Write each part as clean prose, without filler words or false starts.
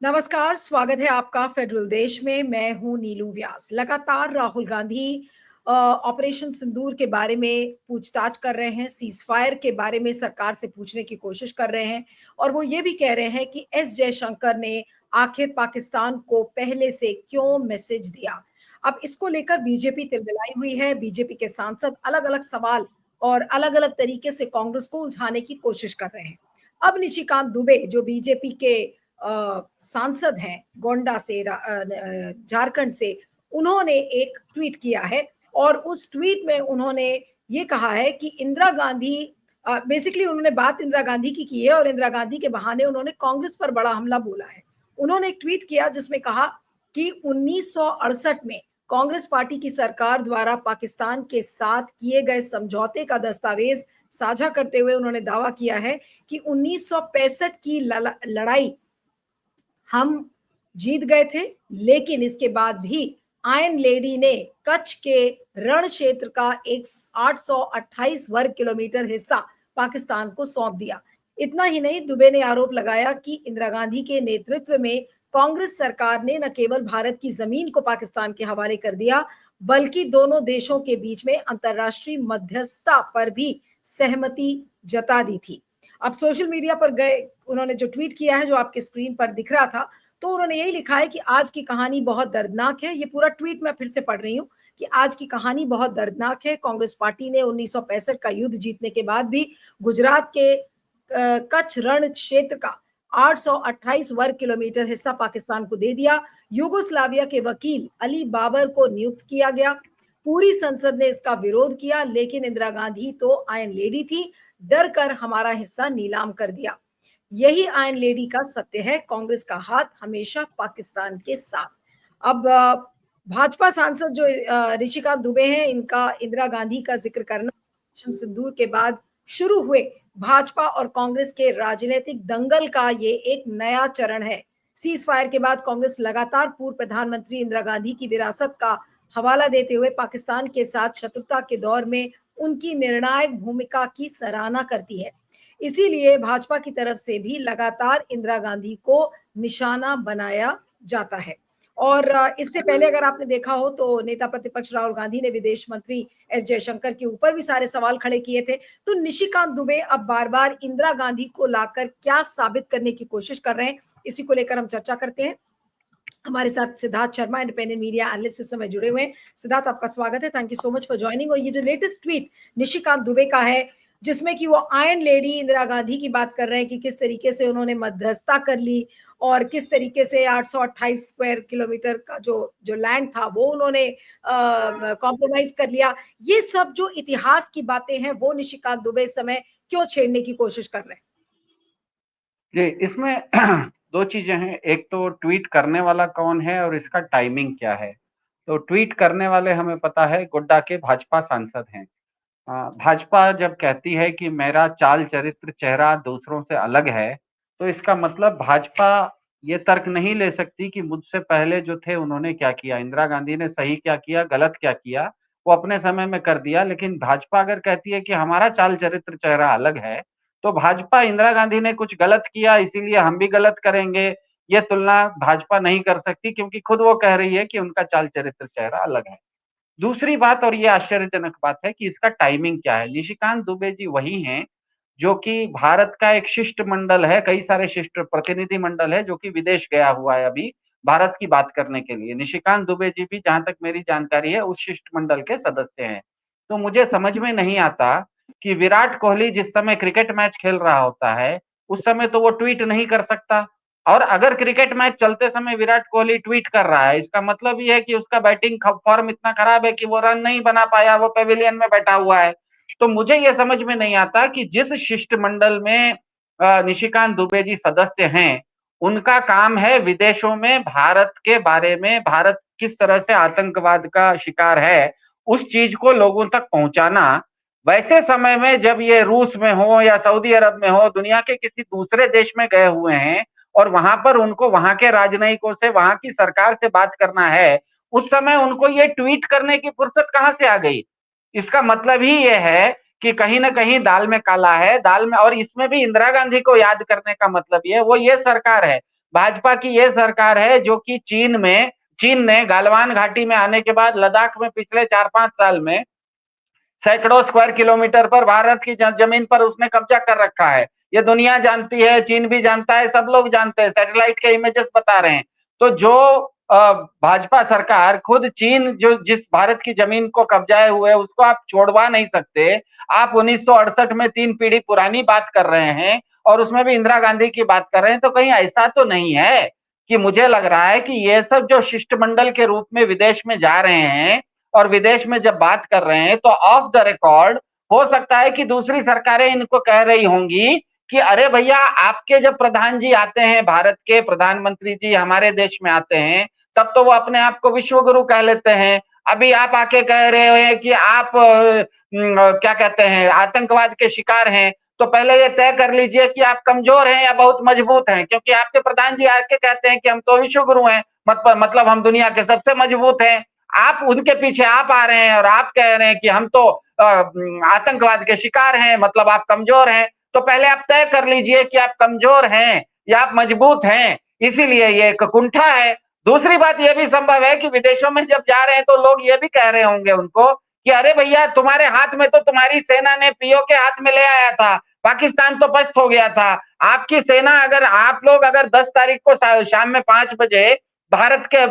नमस्कार, स्वागत है आपका फेडरल देश में। मैं हूं नीलू व्यास। लगातार राहुल गांधी ऑपरेशन सिंदूर के बारे में पूछताछ कर रहे हैं, सीज फायर के बारे में सरकार से पूछने की कोशिश कर रहे हैं और वो ये भी कह रहे हैं कि एस जयशंकर ने आखिर पाकिस्तान को पहले से क्यों मैसेज दिया। अब इसको लेकर बीजेपी तिलमिलाई हुई है। बीजेपी के सांसद अलग अलग सवाल और अलग अलग तरीके से कांग्रेस को उलझाने की कोशिश कर रहे हैं। अब निशिकांत दुबे जो बीजेपी के सांसद हैं गोंडा से, झारखंड से, उन्होंने एक ट्वीट किया है और उस ट्वीट में उन्होंने ये कहा है कि इंदिरा गांधी, बेसिकली उन्होंने बात इंदिरा गांधी की है और इंदिरा गांधी के बहाने उन्होंने कांग्रेस पर बड़ा हमला बोला है। उन्होंने एक ट्वीट किया जिसमें कहा कि 1968 में कांग्रेस पार्टी की सरकार द्वारा पाकिस्तान के साथ किए गए समझौते का दस्तावेज साझा करते हुए उन्होंने दावा किया है कि 1965 की लड़ाई हम जीत गए थे, लेकिन इसके बाद भी आयरन लेडी ने कच्छ के रण क्षेत्र का एक 828 वर्ग किलोमीटर हिस्सा पाकिस्तान को सौंप दिया। इतना ही नहीं, दुबे ने आरोप लगाया कि इंदिरा गांधी के नेतृत्व में कांग्रेस सरकार ने न केवल भारत की जमीन को पाकिस्तान के हवाले कर दिया, बल्कि दोनों देशों के बीच में अंतर्राष्ट्रीय मध्यस्थता पर भी सहमति जता दी थी। अब सोशल मीडिया पर गए, उन्होंने जो ट्वीट किया है जो आपके स्क्रीन पर दिख रहा था, तो उन्होंने यही लिखा है कि आज की कहानी बहुत दर्दनाक है। ये पूरा ट्वीट मैं फिर से पढ़ रही हूँ कि आज की कहानी बहुत दर्दनाक है। कांग्रेस पार्टी ने 1965 का युद्ध जीतने के बाद भी गुजरात के कच्छ रण क्षेत्र का 828 वर्ग किलोमीटर हिस्सा पाकिस्तान को दे दिया। युगोस्लाविया के वकील अली बाबर को नियुक्त किया गया। पूरी संसद ने इसका विरोध किया, लेकिन इंदिरा गांधी तो आयरन लेडी थी, डर कर हमारा हिस्सा नीलाम कर दिया। यही आयरन लेडी का सत्य है। कांग्रेस का हाथ हमेशा पाकिस्तान के साथ। अब भाजपा सांसद जो ऋषिकांत दुबे हैं, इनका इंदिरा गांधी का जिक्र करना सिंदूर के बाद शुरू हुए भाजपा और कांग्रेस के राजनीतिक दंगल का ये एक नया चरण है। सीज फायर के बाद कांग्रेस लगातार पूर्व प्रधानमंत्री इंदिरा गांधी की विरासत का हवाला देते हुए पाकिस्तान के साथ शत्रुता के दौर में उनकी निर्णायक भूमिका की सराहना करती है। इसीलिए भाजपा की तरफ से भी लगातार इंदिरा गांधी को निशाना बनाया जाता है। और इससे पहले अगर आपने देखा हो तो नेता प्रतिपक्ष राहुल गांधी ने विदेश मंत्री एस जयशंकर के ऊपर भी सारे सवाल खड़े किए थे। तो निशिकांत दुबे अब बार बार इंदिरा गांधी को लाकर क्या साबित करने की कोशिश कर रहे हैं, इसी को लेकर हम चर्चा करते हैं। हमारे साथ Siddharth Sharma, independent media analyst, इस समय जुड़े हुए हैं। सिद्धार्थ, आपका स्वागत है। Thank you so much for joining. और ये जो लेटेस्ट ट्वीट निशिकांत दुबे का है, जिसमें कि वो आयरन लेडी इंदिरा गांधी की बात कर रहे हैं कि किस तरीके से उन्होंने मध्यस्थता कर ली और किस तरीके से 828 स्क्वायर किलोमीटर का जो जो लैंड था वो उन्होंने कॉम्प्रोमाइज कर लिया। ये सब जो इतिहास की बातें हैं वो निशिकांत दुबे इस समय क्यों छेड़ने की कोशिश कर रहे हैं? जी, इसमें दो चीजें हैं। एक तो ट्वीट करने वाला कौन है और इसका टाइमिंग क्या है। तो ट्वीट करने वाले हमें पता है गोड्डा के भाजपा सांसद हैं। भाजपा जब कहती है कि मेरा चाल चरित्र चेहरा दूसरों से अलग है, तो इसका मतलब भाजपा ये तर्क नहीं ले सकती कि मुझसे पहले जो थे उन्होंने क्या किया, इंदिरा गांधी ने सही क्या किया, गलत क्या किया, वो अपने समय में कर दिया। लेकिन भाजपा अगर कहती है कि हमारा चाल चरित्र चेहरा अलग है, तो भाजपा इंदिरा गांधी ने कुछ गलत किया इसीलिए हम भी गलत करेंगे, ये तुलना भाजपा नहीं कर सकती, क्योंकि खुद वो कह रही है कि उनका चाल चरित्र चेहरा अलग है। दूसरी बात, और ये आश्चर्यजनक बात है कि इसका टाइमिंग क्या है। निशिकांत दुबे जी वही हैं जो कि भारत का एक शिष्टमंडल है, कई सारे शिष्ट प्रतिनिधि मंडल है जो कि विदेश गया हुआ है अभी भारत की बात करने के लिए। निशिकांत दुबे जी भी, जहां तक मेरी जानकारी है, उस शिष्टमंडल के सदस्य हैं। तो मुझे समझ में नहीं आता कि विराट कोहली जिस समय क्रिकेट मैच खेल रहा होता है उस समय तो वो ट्वीट नहीं कर सकता, और अगर क्रिकेट मैच चलते समय विराट कोहली ट्वीट कर रहा है, इसका मतलब ये है कि उसका बैटिंग फॉर्म इतना खराब है कि वो रन नहीं बना पाया, वो पेविलियन में बैठा हुआ है। तो मुझे ये समझ में नहीं आता कि जिस शिष्टमंडल में निशिकांत दुबे जी सदस्य हैं, उनका काम है विदेशों में भारत के बारे में, भारत किस तरह से आतंकवाद का शिकार है, उस चीज को लोगों तक पहुंचाना। वैसे समय में जब ये रूस में हो या सऊदी अरब में हो, दुनिया के किसी दूसरे देश में गए हुए हैं और वहां पर उनको वहां के राजनयिकों से, वहां की सरकार से बात करना है, उस समय उनको ये ट्वीट करने की फुर्सत कहां से आ गई। इसका मतलब ही ये है कि कहीं ना कहीं दाल में काला है, दाल में। और इसमें भी इंदिरा गांधी को याद करने का मतलब ये, वो ये सरकार है, भाजपा की ये सरकार है जो कि चीन ने गालवान घाटी में आने के बाद लद्दाख में पिछले 4-5 साल में सैकड़ों स्क्वायर किलोमीटर पर भारत की जमीन पर उसने कब्जा कर रखा है। ये दुनिया जानती है, चीन भी जानता है, सब लोग जानते हैं, सैटेलाइट के इमेजेस बता रहे हैं। तो जो भाजपा सरकार खुद चीन जो जिस भारत की जमीन को कब्जाए हुए है उसको आप छोड़वा नहीं सकते। आप 1968 में 3 पीढ़ी पुरानी बात कर रहे हैं और उसमें भी इंदिरा गांधी की बात कर रहे हैं। तो कहीं ऐसा तो नहीं है कि मुझे लग रहा है कि ये सब जो शिष्टमंडल के रूप में विदेश में जा रहे हैं और विदेश में जब बात कर रहे हैं तो ऑफ द रिकॉर्ड हो सकता है कि दूसरी सरकारें इनको कह रही होंगी कि अरे भैया आपके जब प्रधान जी आते हैं, भारत के प्रधानमंत्री जी हमारे देश में आते हैं, तब तो वो अपने आप को विश्व गुरु कह लेते हैं। अभी आप आके कह रहे हैं कि आप क्या कहते हैं आतंकवाद के शिकार हैं। तो पहले ये तय कर लीजिए कि आप कमजोर हैं या बहुत मजबूत हैं, क्योंकि आपके प्रधान जी आके कहते हैं कि हम तो विश्व गुरु हैं, मतलब हम दुनिया के सबसे मजबूत हैं। आप उनके पीछे आप आ रहे हैं और आप कह रहे हैं कि हम तो आतंकवाद के शिकार हैं, मतलब आप कमजोर हैं। तो पहले आप तय कर लीजिए कि आप कमजोर हैं या आप मजबूत हैं, इसीलिए ये एक कुंठा है। दूसरी बात यह भी संभव है कि विदेशों में जब जा रहे हैं तो लोग ये भी कह रहे होंगे उनको कि अरे भैया तुम्हारे हाथ में तो तुम्हारी सेना ने पीओ के हाथ में ले आया था, पाकिस्तान तो पस्त हो गया था। आपकी सेना अगर आप लोग अगर 10 तारीख को शाम में 5 बजे भारत के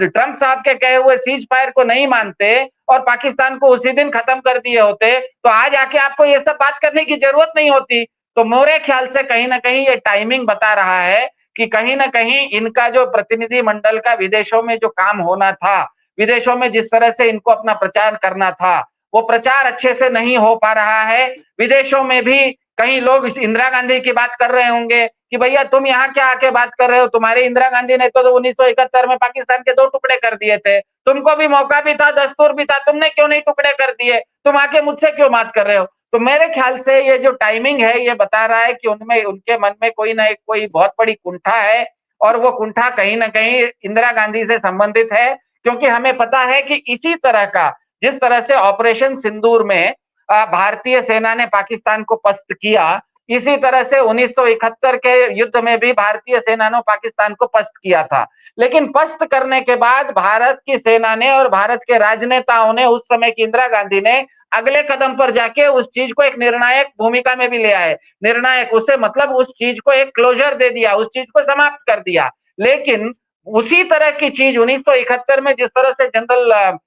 ट्रंप साहब के कहे हुए सीज फायर को नहीं मानते और पाकिस्तान को उसी दिन खत्म कर दिए होते तो आज आके आपको ये सब बात करने की जरूरत नहीं होती। तो मेरे ख्याल से कहीं ना कहीं ये टाइमिंग बता रहा है कि कहीं ना कहीं इनका जो प्रतिनिधि मंडल का विदेशों में जो काम होना था, विदेशों में जिस तरह से इनको अपना प्रचार करना था, वो प्रचार अच्छे से नहीं हो पा रहा है। विदेशों में भी कई लोग इंदिरा गांधी की बात कर रहे होंगे कि भैया तुम यहाँ क्या आके बात कर रहे हो, तुम्हारी इंदिरा गांधी ने तो 1971 में पाकिस्तान के 2 टुकड़े कर दिए थे, तुमको भी मौका भी था, दस्तूर भी था, तुमने क्यों नहीं टुकड़े कर दिए, तुम आके मुझसे क्यों बात कर रहे हो। तो मेरे ख्याल से ये जो टाइमिंग है ये बता रहा है कि उनमें उनके मन में कोई ना कोई बहुत बड़ी कुंठा है और वो कुंठा कहीं ना कहीं इंदिरा गांधी से संबंधित है, क्योंकि हमें पता है कि इसी तरह का जिस तरह से ऑपरेशन सिंदूर में भारतीय सेना ने पाकिस्तान को पस्त किया, इसी तरह से 1971 के युद्ध में भी भारतीय सेना ने पाकिस्तान को पस्त किया था। लेकिन पस्त करने के बाद भारत की सेना ने और भारत के राजनेताओं ने उस समय की इंदिरा गांधी ने अगले कदम पर जाके उस चीज को एक निर्णायक भूमिका में भी ले आए। निर्णायक उसे मतलब उस चीज को एक क्लोजर दे दिया, उस चीज को समाप्त कर दिया। लेकिन उसी तरह की चीज 1971 में जिस तरह से general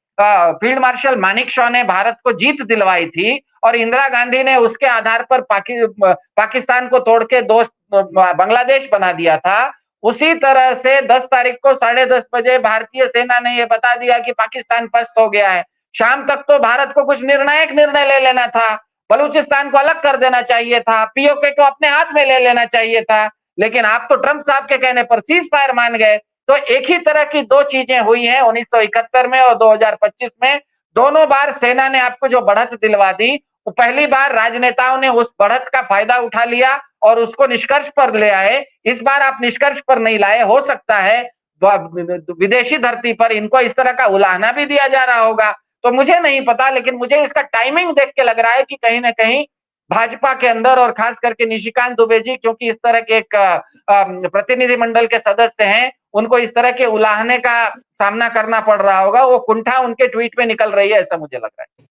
field marshal Manik Shaw ने भारत को जीत दिलवाई थी और इंदिरा गांधी ने उसके आधार पर पाकिस्तान को तोड़ के दोस्त बांग्लादेश बना दिया था, उसी तरह से 10 तारीख को 10:30 बजे भारतीय सेना ने यह बता दिया कि पाकिस्तान पस्त हो गया है। शाम तक तो भारत को कुछ निर्णायक निर्णय ले लेना था, बलूचिस्तान को अलग कर देना चाहिए था, पीओके को अपने हाथ में ले लेना चाहिए था, लेकिन आप तो ट्रंप साहब के कहने पर सीज फायर मान गए। तो एक ही तरह की 2 चीजें हुई हैं 1971 में और 2025 में। दोनों बार सेना ने आपको जो बढ़त दिलवा दी, वो पहली बार राजनेताओं ने उस बढ़त का फायदा उठा लिया और उसको निष्कर्ष पर ले आए। इस बार आप निष्कर्ष पर नहीं लाए, हो सकता है विदेशी धरती पर इनको इस तरह का उलाहना भी दिया जा रहा होगा। तो मुझे नहीं पता, लेकिन मुझे इसका टाइमिंग देख के लग रहा है कि कहीं ना कहीं भाजपा के अंदर और खास करके निशिकांत दुबे जी, क्योंकि इस तरह के एक प्रतिनिधिमंडल के सदस्य हैं, उनको इस तरह के उलाहने का सामना करना पड़ रहा होगा। वो कुंठा उनके ट्वीट में निकल रही है, ऐसा मुझे लग रहा है।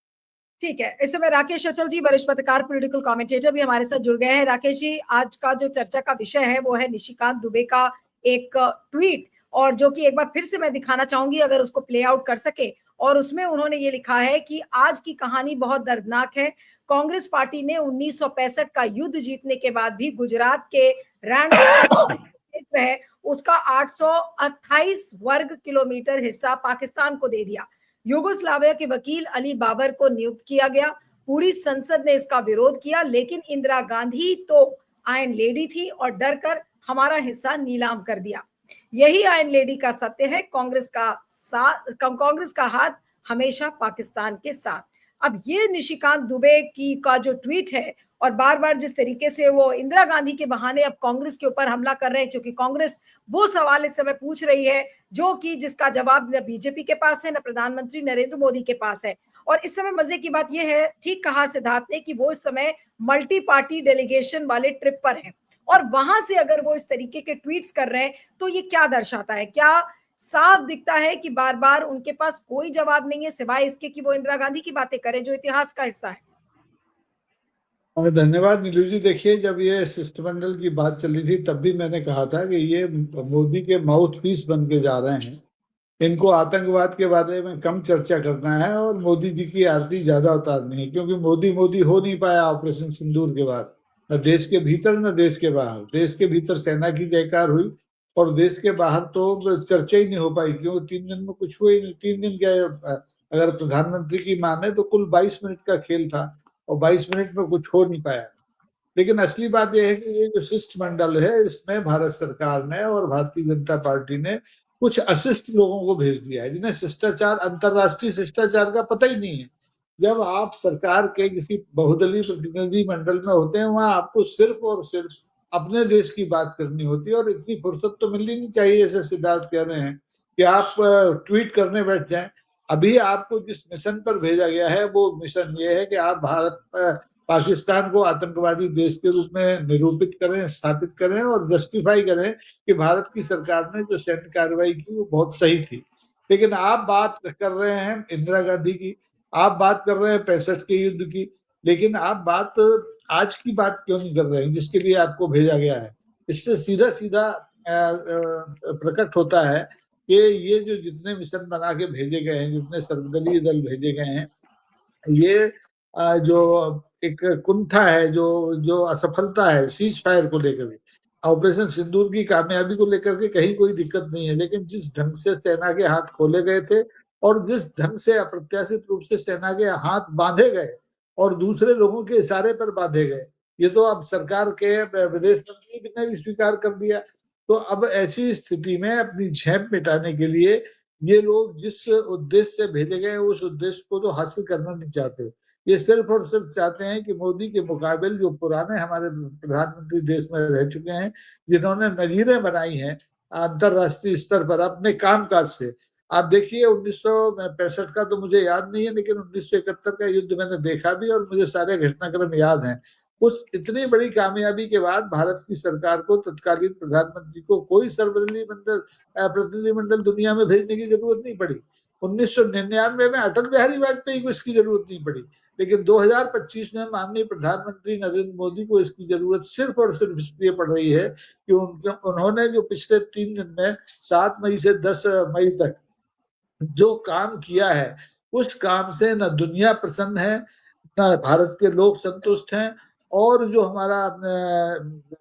ठीक है, इस समय राकेश अचल जी वरिष्ठ पत्रकार पॉलिटिकल कमेंटेटर भी हमारे साथ जुड़ गए हैं। राकेश जी, आज का जो चर्चा का विषय है वो है निशिकांत दुबे का एक ट्वीट, और जो कि एक बार फिर से मैं दिखाना चाहूंगी अगर उसको प्ले आउट कर सके। और उसमें उन्होंने ये लिखा है कि आज की कहानी बहुत दर्दनाक है। कांग्रेस पार्टी ने 1965 का युद्ध जीतने के बाद भी गुजरात के राणवी कच्छ क्षेत्र है उसका 828 वर्ग किलोमीटर हिस्सा पाकिस्तान को दे दिया। युगोस्लाविया के वकील अली बाबर को नियुक्त किया गया। पूरी संसद ने इसका विरोध किया, लेकिन इंदिरा गांधी तो आयरन लेडी थी और डर कर हमारा हिस्सा नीलाम कर दिया। यही आयरन लेडी का सत्य है। कांग्रेस का हाथ हमेशा पाकिस्तान के साथ। अब ये निशिकांत दुबे की का जो ट्वीट है, और बार बार जिस तरीके से वो इंदिरा गांधी के बहाने अब कांग्रेस के ऊपर हमला कर रहे हैं, क्योंकि कांग्रेस वो सवाल इस समय पूछ रही है जो कि जिसका जवाब न बीजेपी के पास है, न प्रधानमंत्री नरेंद्र मोदी के पास है। और इस समय मजे की बात यह है, ठीक कहा सिद्धार्थ ने, कि वो इस समय मल्टी पार्टी डेलीगेशन वाले ट्रिप पर है। और वहां से अगर वो इस तरीके के ट्वीट्स कर रहे हैं तो ये क्या दर्शाता है? क्या साफ दिखता है कि बार बार उनके पास कोई जवाब नहीं है सिवाय इसके कि वो इंदिरा गांधी की बातें करें जो इतिहास का हिस्सा है? और धन्यवाद नीलू जी। देखिए, जब ये शिष्टमंडल की बात चली थी तब भी मैंने कहा था कि ये मोदी के माउथ पीस बन के जा रहे हैं। इनको आतंकवाद के बारे में कम चर्चा करना है और मोदी जी की आरती ज्यादा उतारनी है, क्योंकि मोदी मोदी हो नहीं पाया ऑपरेशन सिंदूर के बाद, न देश के भीतर न देश के बाहर। देश के भीतर सेना की जयकार हुई और देश के बाहर तो चर्चा ही नहीं हो पाई, क्योंकि 3 दिन में कुछ हुआ ही नहीं। 3 दिन क्या अगर प्रधानमंत्री की माने तो कुल 22 मिनट का खेल था और 22 मिनट में कुछ हो नहीं पाया। लेकिन असली बात यह है कि ये जो शिष्टमंडल है इसमें भारत सरकार ने और भारतीय जनता पार्टी ने कुछ अशिष्ट लोगों को भेज दिया है, जिन्हें शिष्टाचार, अंतरराष्ट्रीय शिष्टाचार का पता ही नहीं है। जब आप सरकार के किसी बहुदलीय प्रतिनिधि मंडल में होते हैं, वहां आपको सिर्फ और सिर्फ अपने देश की बात करनी होती है, और इतनी फुर्सत तो मिलनी नहीं चाहिए, जैसे सिद्धार्थ कह रहे हैं, कि आप ट्वीट करने बैठ जाएं। अभी आपको जिस मिशन पर भेजा गया है वो मिशन ये है कि आप भारत पाकिस्तान को आतंकवादी देश के रूप में निरूपित करें, स्थापित करें और जस्टिफाई करें कि भारत की सरकार ने जो सैन्य कार्रवाई की वो बहुत सही थी। लेकिन आप बात कर रहे हैं इंदिरा गांधी की, आप बात कर रहे हैं 65 के युद्ध की, लेकिन आप बात आज की बात क्यों नहीं कर रहे हैं जिसके लिए आपको भेजा गया है? इससे सीधा सीधा प्रकट होता है कि ये जो जितने मिशन बना के भेजे गए हैं, जितने सर्वदलीय दल भेजे गए हैं, ये जो एक कुंठा है, जो जो असफलता है सीज फायर को लेकर के, ऑपरेशन सिंदूर की कामयाबी को लेकर के कहीं कोई दिक्कत नहीं है, लेकिन जिस ढंग से सेना के हाथ खोले गए थे और जिस ढंग से अप्रत्याशित रूप से सेना के हाथ बांधे गए और दूसरे लोगों के इशारे पर बांधे गए, ये तो अब सरकार के विदेश मंत्री ने भी स्वीकार कर दिया। तो अब ऐसी स्थिति में अपनी झेप मिटाने के लिए ये लोग जिस उद्देश्य से भेजे गए उस उद्देश्य को तो हासिल करना नहीं चाहते। ये सिर्फ और सिर्फ चाहते हैं कि मोदी के मुकाबले जो पुराने हमारे प्रधानमंत्री देश में रह चुके हैं, जिन्होंने नजीरें बनाई हैं अंतरराष्ट्रीय स्तर पर अपने कामकाज से। आप देखिए, 1965 का तो मुझे याद नहीं है, लेकिन 1971 का युद्ध मैंने देखा भी और मुझे सारे घटनाक्रम याद हैं। उस इतनी बड़ी कामयाबी के बाद भारत की सरकार को, तत्कालीन प्रधानमंत्री को, कोई सर्वदलीय मंडल प्रतिनिधिमंडल दुनिया में भेजने की जरूरत नहीं पड़ी। 1999 में अटल बिहारी वाजपेयी को इसकी जरूरत नहीं पड़ी, लेकिन 2025 में माननीय प्रधानमंत्री नरेंद्र मोदी को इसकी जरूरत सिर्फ और सिर्फ इसलिए पड़ रही है कि उन्होंने जो पिछले 3 दिन में 7 मई से 10 मई तक जो काम किया है, उस काम से न दुनिया प्रसन्न है, न भारत के लोग संतुष्ट हैं, और जो हमारा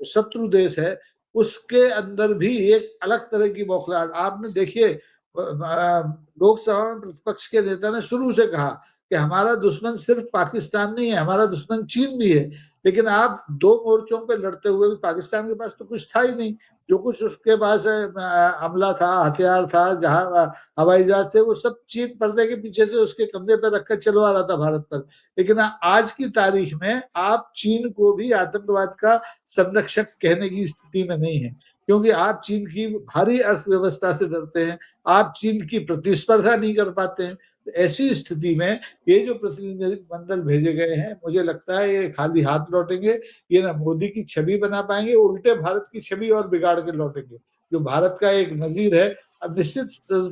शत्रु देश है उसके अंदर भी एक अलग तरह की बौखलाहट। आपने देखिए, लोकसभा में प्रतिपक्ष के नेता ने शुरू से कहा कि हमारा दुश्मन सिर्फ पाकिस्तान नहीं है, हमारा दुश्मन चीन भी है। लेकिन आप 2 मोर्चों पे लड़ते हुए भी पाकिस्तान के पास तो कुछ था ही नहीं। जो कुछ उसके पास अमला था, हथियार था, जहां हवाई जहाज थे, वो सब चीन पर्दे के पीछे से उसके कंधे पर रखकर चलवा रहा था भारत पर। लेकिन आज की तारीख में आप चीन को भी आतंकवाद का संरक्षक कहने की स्थिति में नहीं है, क्योंकि आप चीन की भारी अर्थव्यवस्था से डरते हैं, आप चीन की प्रतिस्पर्धा नहीं कर पाते हैं। तो ऐसी स्थिति में ये जो प्रतिनिधिमंडल भेजे गए हैं, मुझे लगता है ये खाली हाथ लौटेंगे। ये ना मोदी की छवि बना पाएंगे, उल्टे भारत की छवि और बिगाड़ के लौटेंगे, जो भारत का एक नजीर है। अब निश्चित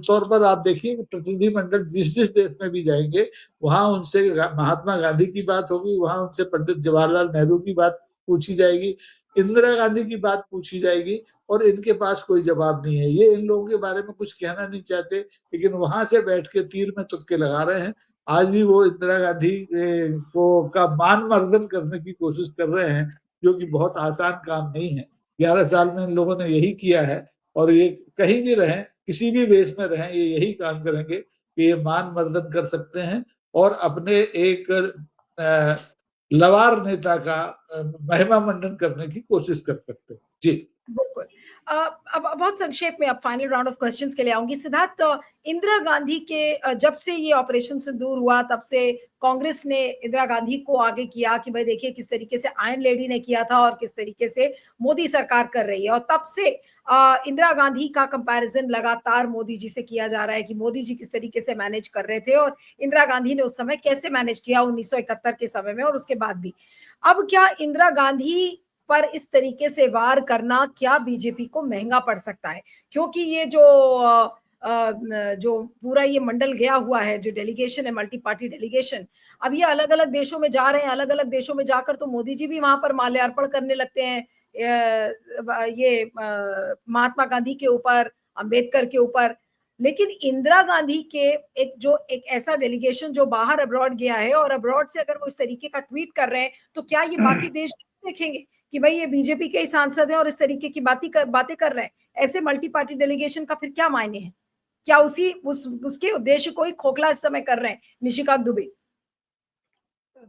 तौर पर आप देखिए कि प्रतिनिधिमंडल जिस जिस देश में भी जाएंगे, वहां उनसे महात्मा गांधी की बात होगी, वहां उनसे पंडित जवाहरलाल नेहरू की बात पूछी जाएगी, इंदिरा गांधी की बात पूछी जाएगी, और इनके पास कोई जवाब नहीं है। ये इन लोगों के बारे में कुछ कहना नहीं चाहते, लेकिन वहां से बैठ के तीर में तुक्के लगा रहे हैं। आज भी वो इंदिरा गांधी को का मान मर्दन करने की कोशिश कर रहे हैं, जो कि बहुत आसान काम नहीं है। 11 साल में इन लोगों ने यही किया है, और ये कहीं भी रहें, किसी भी वेश में रहें, ये यही काम करेंगे कि ये मान मर्दन कर सकते हैं और अपने एक लवार नेता का महिमा मंडन करने की कोशिश कर सकते हैं। जी बिल्कुल। अब बहुत संक्षेप में अब फाइनल राउंड ऑफ क्वेश्चंस के लिए आऊंगी। सिद्धार्थ, इंदिरा गांधी के जब से ये ऑपरेशन सिंदूर हुआ तब से कांग्रेस ने इंदिरा गांधी को आगे किया कि भाई देखिए किस तरीके से आयरन लेडी ने किया था और किस तरीके से मोदी सरकार कर रही है, और तब से इंदिरा गांधी का कंपैरिजन लगातार मोदी जी से किया जा रहा है कि मोदी जी किस तरीके से मैनेज कर रहे थे और इंदिरा गांधी ने उस समय कैसे मैनेज किया 1971 के समय में और उसके बाद भी। अब क्या इंदिरा गांधी पर इस तरीके से वार करना क्या बीजेपी को महंगा पड़ सकता है? क्योंकि ये जो पूरा ये मंडल गया हुआ है, जो डेलीगेशन है, मल्टी पार्टी डेलीगेशन, अब ये अलग अलग देशों में जा रहे हैं। अलग अलग देशों में जाकर तो मोदी जी भी वहां पर माल्यार्पण करने लगते हैं, ये महात्मा गांधी के ऊपर, अंबेडकर के ऊपर। लेकिन इंदिरा गांधी के एक ऐसा डेलीगेशन जो बाहर अब्रॉड गया है, और अब्रॉड से अगर वो इस तरीके का ट्वीट कर रहे हैं, तो क्या ये बाकी देश देखेंगे कि भाई ये बीजेपी के ही सांसद हैं और इस तरीके की बातें कर रहे हैं? ऐसे मल्टी पार्टी डेलीगेशन का फिर क्या मायने हैं? क्या उसके उद्देश्य को ही खोखला इस समय कर रहे हैं निशिकांत दुबे?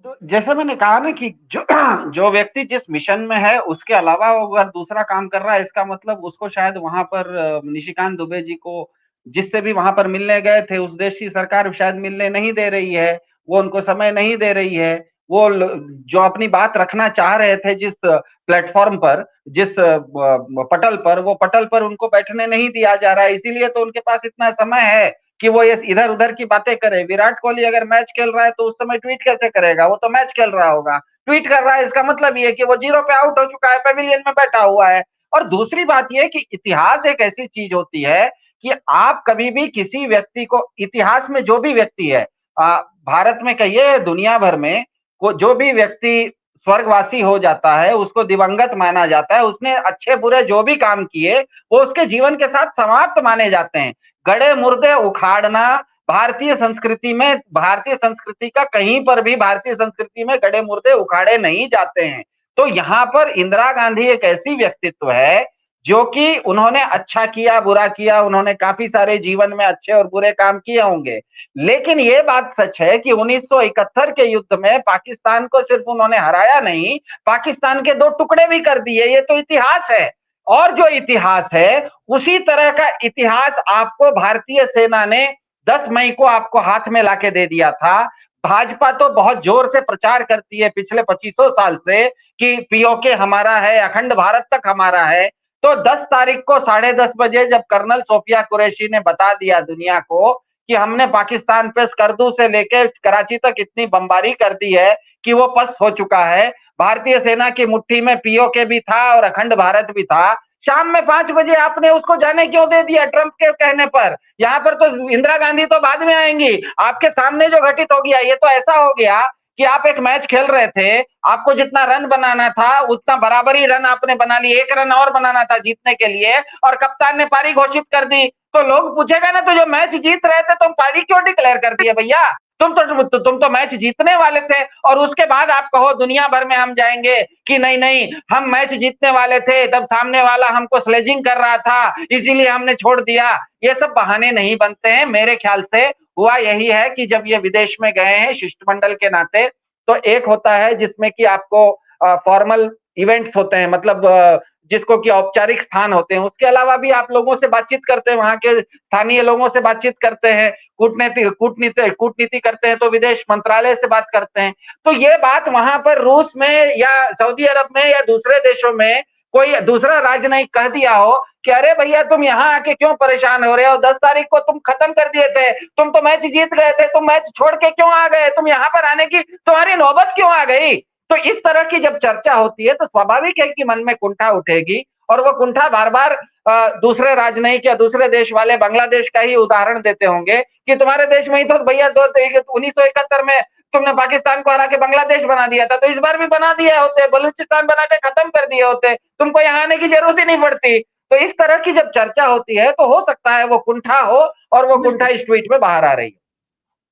तो जैसे मैंने कहा ना कि जो जो व्यक्ति जिस मिशन में है उसके अलावा वो अगर दूसरा काम कर रहा है, इसका मतलब उसको शायद वहां पर निशिकांत दुबे जी को जिससे भी वहां पर मिलने गए थे उस देश की सरकार शायद मिलने नहीं दे रही है, वो उनको समय नहीं दे रही है। वो जो अपनी बात रखना चाह रहे थे जिस प्लेटफॉर्म पर, जिस पटल पर, वो पटल पर उनको बैठने नहीं दिया जा रहा है। इसीलिए तो उनके पास इतना समय है कि वो ये इधर उधर की बातें करे। विराट कोहली अगर मैच खेल रहा है तो उस समय ट्वीट कैसे करेगा? वो तो मैच खेल रहा होगा, ट्वीट कर रहा है, इसका मतलब ये है कि वो 0 पे आउट हो चुका है, पेविलियन में बैठा हुआ है। और दूसरी बात ये कि इतिहास एक ऐसी चीज होती है कि आप कभी भी किसी व्यक्ति को, इतिहास में जो भी व्यक्ति है, भारत में कहिए दुनिया भर में, को जो भी व्यक्ति स्वर्गवासी हो जाता है उसको दिवंगत माना जाता है। उसने अच्छे बुरे जो भी काम किए वो उसके जीवन के साथ समाप्त माने जाते हैं। गड़े मुर्दे उखाड़ना भारतीय संस्कृति में, भारतीय संस्कृति का कहीं पर भी भारतीय संस्कृति में गड़े मुर्दे उखाड़े नहीं जाते हैं। तो यहाँ पर इंदिरा गांधी एक ऐसी व्यक्तित्व है जो कि उन्होंने अच्छा किया बुरा किया, उन्होंने काफी सारे जीवन में अच्छे और बुरे काम किए होंगे। लेकिन ये बात सच है कि 1971 के युद्ध में पाकिस्तान को सिर्फ उन्होंने हराया नहीं, पाकिस्तान के 2 टुकड़े भी कर दिए। ये तो इतिहास है। और जो इतिहास है उसी तरह का इतिहास आपको भारतीय सेना ने 10 मई को आपको हाथ में लाके दे दिया था। भाजपा तो बहुत जोर से प्रचार करती है पिछले 25 साल से कि पीओके हमारा है, अखंड भारत तक हमारा है। तो 10 तारीख को 10:30 बजे जब कर्नल सोफिया कुरैशी ने बता दिया दुनिया को कि हमने पाकिस्तान पे स्कर्दू से लेकर कराची तक इतनी बमबारी कर दी है कि वो पस्त हो चुका है, भारतीय सेना की मुट्ठी में पीओके भी था और अखंड भारत भी था। शाम में 5 बजे आपने उसको जाने क्यों दे दिया ट्रंप के कहने पर? यहाँ पर तो इंदिरा गांधी तो बाद में आएंगी। आपके सामने जो घटित हो गया, ये तो ऐसा हो गया कि आप एक मैच खेल रहे थे, आपको जितना रन बनाना था उतना बराबरी रन आपने बना लिए, 1 रन और बनाना था जीतने के लिए, और कप्तान ने पारी घोषित कर दी। तो लोग पूछेगा ना, तो जो मैच जीत रहे थे तुम पारी क्यों डिक्लेयर कर दिए भैया? तुम तो मैच जीतने वाले थे, और उसके बाद आप कहो दुनिया भर में हम जाएंगे कि नहीं नहीं हम मैच जीतने वाले थे, तब सामने वाला हमको स्लेजिंग कर रहा था इसीलिए हमने छोड़ दिया। ये सब बहाने नहीं बनते हैं। मेरे ख्याल से हुआ यही है कि जब ये विदेश में गए हैं शिष्टमंडल के नाते, तो एक होता है जिसमें कि आपको फॉर्मल इवेंट्स होते हैं, मतलब जिसको कि औपचारिक स्थान होते हैं, उसके अलावा भी आप लोगों से बातचीत करते हैं, वहां के स्थानीय लोगों से बातचीत करते हैं, कूटनीति करते हैं, तो विदेश मंत्रालय से बात करते हैं। तो ये बात वहां पर रूस में या सऊदी अरब में या दूसरे देशों में कोई दूसरा राजनयिक कह दिया हो कि अरे भैया तुम यहाँ आके क्यों परेशान हो रहे हो, 10 तारीख को तुम खत्म कर दिए थे, तुम तो मैच जीत गए थे, तुम मैच छोड़ के क्यों आ गए, तुम यहाँ पर आने की तुम्हारी नौबत क्यों आ गई? तो इस तरह की जब चर्चा होती है तो स्वाभाविक है कि मन में कुंठा उठेगी, और वो कुंठा बार बार दूसरे राजनयिक या दूसरे देश वाले बांग्लादेश का ही उदाहरण देते होंगे कि तुम्हारे देश में ही तो भैया 1971 में तुमने पाकिस्तान को हरा के बांग्लादेश बना दिया था, तो इस बार भी बना दिया होते, बलूचिस्तान बना के खत्म कर दिए होते, तुमको यहाँ आने की जरूरत ही नहीं पड़ती। तो इस तरह की जब चर्चा होती है तो हो सकता है वो कुंठा हो, और वो कुंठा इस ट्वीट में बाहर आ रही है।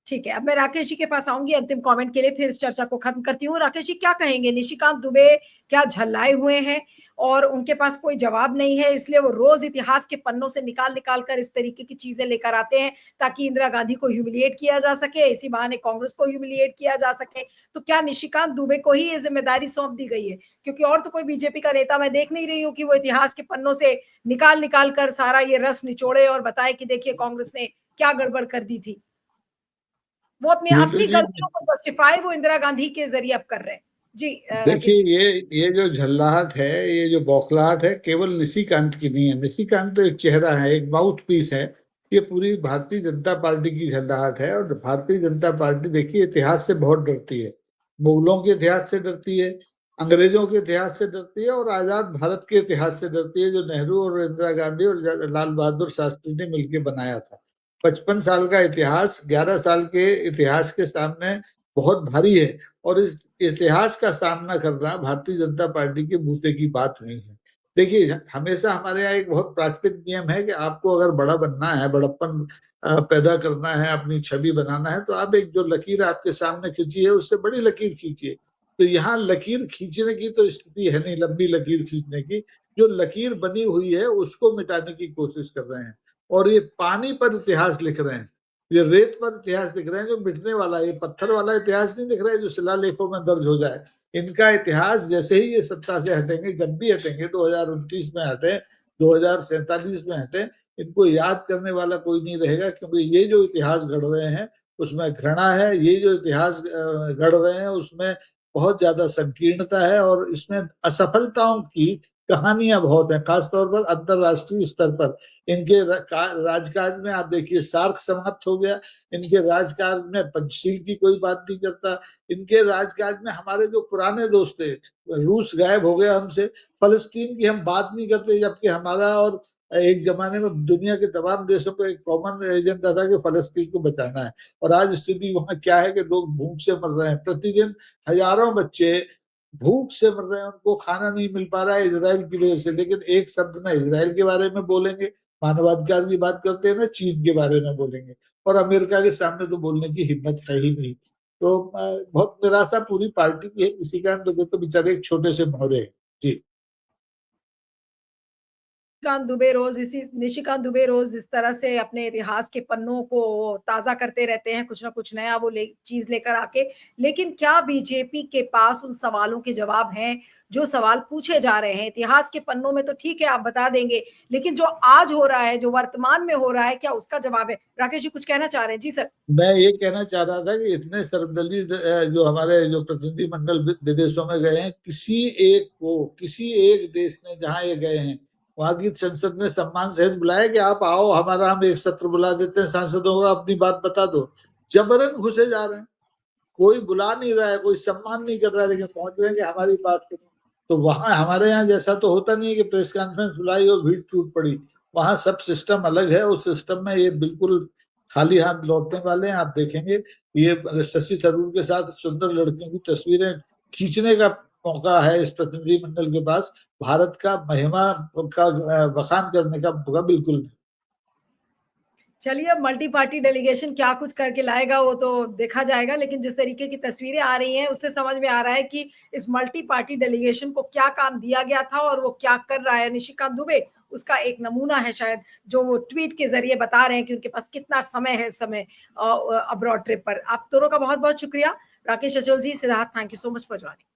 ठीक है, अब मैं राकेश जी के पास आऊंगी अंतिम कमेंट के लिए, फिर इस चर्चा को खत्म करती हूँ। राकेश जी क्या कहेंगे, निशिकांत दुबे क्या झल्लाए हुए हैं और उनके पास कोई जवाब नहीं है, इसलिए वो रोज इतिहास के पन्नों से निकाल निकाल कर इस तरीके की चीजें लेकर आते हैं ताकि इंदिरा गांधी को ह्यूमिलिएट किया जा सके, इसी बहाने कांग्रेस को ह्यूमिलिएट किया जा सके? तो क्या निशिकांत दुबे को ही ये जिम्मेदारी सौंप दी गई है? क्योंकि और तो कोई बीजेपी का नेता मैं देख नहीं रही हूँ कि वो इतिहास के पन्नों से निकाल निकाल कर सारा ये रस निचोड़े और बताए कि देखिए कांग्रेस ने क्या गड़बड़ कर दी थी। वो अपनी गलतियों को जस्टिफाई वो इंदिरा गांधी के जरिए अब कर रहे हैं। जी देखिए, ये जो झल्लाहट है, ये जो बौखलाहट है, केवल निशिकांत की नहीं है। निशिकांत तो एक चेहरा है, एक माउथ पीस है। ये पूरी भारतीय जनता पार्टी की झल्लाहट है। और भारतीय जनता पार्टी देखिए इतिहास से बहुत डरती है, मुगलों के इतिहास से डरती है, अंग्रेजों के इतिहास से डरती है और आजाद भारत के इतिहास से डरती है, जो नेहरू और इंदिरा गांधी और लाल बहादुर शास्त्री ने मिलकर बनाया था। 55 साल का इतिहास 11 साल के इतिहास के सामने बहुत भारी है, और इस इतिहास का सामना करना भारतीय जनता पार्टी के बूते की बात नहीं है। देखिए, हमेशा हमारे यहाँ एक बहुत प्राकृतिक नियम है कि आपको अगर बड़ा बनना है, बड़प्पन पैदा करना है, अपनी छवि बनाना है, तो आप एक जो लकीर आपके सामने खींची है उससे बड़ी लकीर खींचिए। तो यहाँ लकीर खींचने की तो स्थिति है नहीं, लंबी लकीर खींचने की। जो लकीर बनी हुई है उसको मिटाने की कोशिश कर रहे हैं, और ये पानी पर इतिहास लिख रहे हैं, ये रेत पर इतिहास लिख रहे हैं जो मिटने वाला है। ये पत्थर वाला इतिहास नहीं लिख रहे हैं जो शिलालेखों में दर्ज हो जाए। इनका इतिहास जैसे ही ये सत्ता से हटेंगे, जब भी हटेंगे, 2029 में हटे, 2047 में हटे, इनको याद करने वाला कोई नहीं रहेगा, क्योंकि ये जो इतिहास गढ़ रहे हैं उसमें घृणा है, ये जो इतिहास गढ़ रहे हैं उसमें बहुत ज्यादा संकीर्णता है, और इसमें असफलताओं की कहानियां बहुत हैं, खासतौर पर अंतरराष्ट्रीय स्तर पर। इनके राजकाज में आप देखिए सार्क समाप्त हो गया, इनके राजकाज में पंचशील की कोई बात नहीं करता, इनके राजकाज में हमारे जो पुराने दोस्त थे, रूस गायब हो गया हमसे, फलस्तीन की हम बात नहीं करते, जबकि हमारा और एक जमाने में दुनिया के तमाम देशों को एक कॉमन एजेंडा था कि फलस्तीन को बचाना है। और आज स्थिति वहां क्या है कि लोग भूख से मर रहे हैं, प्रतिदिन हजारों बच्चे भूख से मर रहे हैं, उनको खाना नहीं मिल पा रहा है इजराइल की वजह से। लेकिन एक शब्द ना इजराइल के बारे में बोलेंगे, मानवाधिकार की बात करते हैं ना चीन के बारे में बोलेंगे, और अमेरिका के सामने तो बोलने की हिम्मत है ही नहीं। तो बहुत निराशा पूरी पार्टी की है। निशिकांत दुबे तो बेचारे एक छोटे से मोहरे हैं। जी। निशिकांत दुबे रोज इस तरह से अपने इतिहास के पन्नों को ताजा करते रहते हैं, कुछ ना कुछ नया वो चीज लेकर आके। लेकिन क्या बीजेपी के पास उन सवालों के जवाब हैं जो सवाल पूछे जा रहे हैं? इतिहास के पन्नों में तो ठीक है आप बता देंगे, लेकिन जो आज हो रहा है, जो वर्तमान में हो रहा है, क्या उसका जवाब है? राकेश जी कुछ कहना चाह रहे हैं? जी सर। मैं ये कहना चाह रहा था कि इतने सर्वदलीय जो हमारे जो प्रतिनिधिमंडल विदेशों में गए हैं, किसी एक देश ने जहां ये गए हैं, वहां की संसद ने सम्मान सहित बुलाया कि आप आओ हमारा, हम एक सत्र बुला देते हैं सांसदों का, अपनी बात बता दो। जबरन घुसे जा रहे हैं, कोई बुला नहीं रहा है, कोई सम्मान नहीं कर रहा है, लेकिन पहुंच रहे हैं कि हमारी बात करो। तो वहां हमारे यहाँ जैसा तो होता नहीं है कि प्रेस कॉन्फ्रेंस बुलाई और भीड़ टूट पड़ी। वहां सब सिस्टम अलग है, उस सिस्टम में ये बिल्कुल खाली हाथ लौटने वाले हैं। आप देखेंगे ये शशि थरूर के साथ सुंदर लड़कियों की तस्वीरें खींचने का मौका है इस प्रतिनिधिमंडल के पास, भारत का महिमा का बखान करने का मौका बिल्कुल नहीं। चलिए, अब मल्टी पार्टी डेलीगेशन क्या कुछ करके लाएगा वो तो देखा जाएगा, लेकिन जिस तरीके की तस्वीरें आ रही हैं उससे समझ में आ रहा है कि इस मल्टी पार्टी डेलीगेशन को क्या काम दिया गया था और वो क्या कर रहा है। निशिकांत दुबे उसका एक नमूना है शायद, जो वो ट्वीट के जरिए बता रहे हैं कि उनके पास कितना समय है इस समय अब्रॉड ट्रिप पर। आप दोनों का बहुत बहुत शुक्रिया। Rakesh Achal ji, Siddharth, thank you so much for joining.